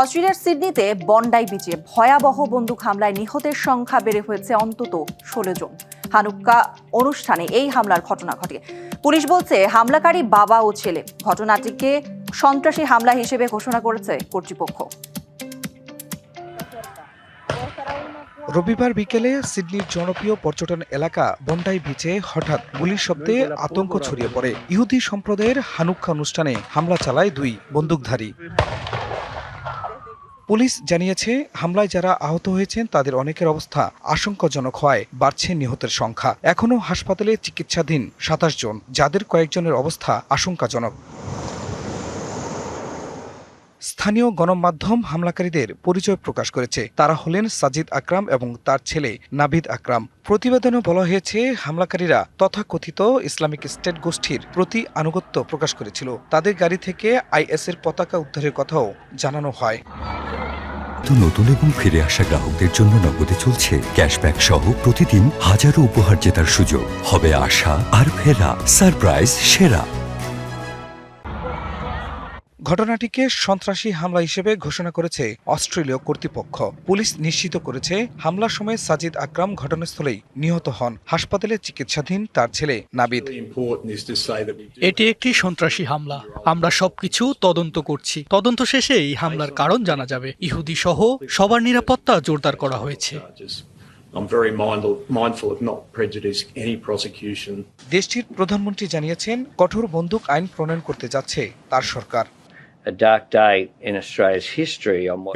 অস্ট্রেলিয়ার সিডনিতে বন্ডাই বিচে ভয়াবহ বন্দুক হামলায় নিহতের সংখ্যা বেড়ে হয়েছে অন্তত 16 জন। হানুক্কা অনুষ্ঠানে এই হামলার ঘটনা ঘটে। পুলিশ বলছে হামলাকারী বাবা ও ছেলে। ঘটনাটিকে সন্ত্রাসী হামলা হিসেবে ঘোষণা করেছে কর্তৃপক্ষ। রবিবার বিকেলে সিডনির জনপ্রিয় পর্যটন এলাকা বন্ডাই বিচে হঠাৎ গুলির শব্দে আতঙ্ক ছড়িয়ে পড়ে। ইহুদি সম্প্রদায়ের হানুক্কা অনুষ্ঠানে হামলা চালায় দুই বন্দুকধারী। পুলিশ জানিয়েছে হামলায় যারা আহত হয়েছেন তাদের অনেকের অবস্থা আশঙ্কাজনক হওয়ায় বাড়ছে নিহতের সংখ্যা। এখনও হাসপাতালে চিকিৎসাধীন 27 জন, যাদের কয়েকজনের অবস্থা আশঙ্কাজনক। স্থানীয় গণমাধ্যম হামলাকারীদের পরিচয় প্রকাশ করেছে। তারা হলেন সাজিদ আকরাম এবং তার ছেলে নাবিদ আকরাম। প্রতিবেদনে বলা হয়েছে হামলাকারীরা তথাকথিত ইসলামিক স্টেট গোষ্ঠীর প্রতি আনুগত্য প্রকাশ করেছিল। তাদের গাড়ি থেকে আইএসের পতাকা উদ্ধারের কথাও জানানো হয়। নতুন এবং ফিরে আসা গ্রাহকদের জন্য নগদে চলছে ক্যাশব্যাক সহ প্রতিদিন হাজারো উপহার জেতার সুযোগ। হবে আশা আর ফেরা, সারপ্রাইজ সেরা। ঘটনাটিকে সন্ত্রাসী হামলা হিসেবে ঘোষণা করেছে অস্ট্রেলীয় কর্তৃপক্ষ। পুলিশ নিশ্চিত করেছে হামলার সময় সাজিদ আকরাম ঘটনাস্থলেই নিহত হন। হাসপাতালে চিকিৎসাধীন তার ছেলে নাবিদ। এটি একটি সন্ত্রাসী হামলা। আমরা সবকিছু তদন্ত করছি। তদন্ত শেষে এই হামলার কারণ জানা যাবে। ইহুদি সহ সবার নিরাপত্তা জোরদার করা হয়েছে। দেশটির প্রধানমন্ত্রী জানিয়েছেন কঠোর বন্দুক আইন প্রণয়ন করতে যাচ্ছে তার সরকার।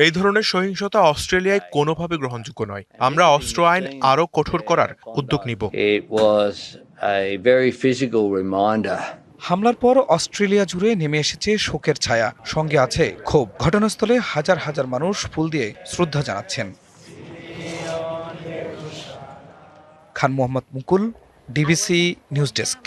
এই ধরনের সহিংসতা অস্ট্রেলিয়ায় কোনোভাবে গ্রহণযোগ্য নয়। আমরা অস্ত্র আইন আরও কঠোর করার উদ্যোগ নিব। হামলার পর অস্ট্রেলিয়া জুড়ে নেমে এসেছে শোকের ছায়া, সঙ্গে আছে ক্ষোভ। ঘটনাস্থলে হাজার হাজার মানুষ ফুল দিয়ে শ্রদ্ধা জানাচ্ছেন। খান মোহাম্মদ মুকুল, ডিবিসি নিউজ ডেস্ক।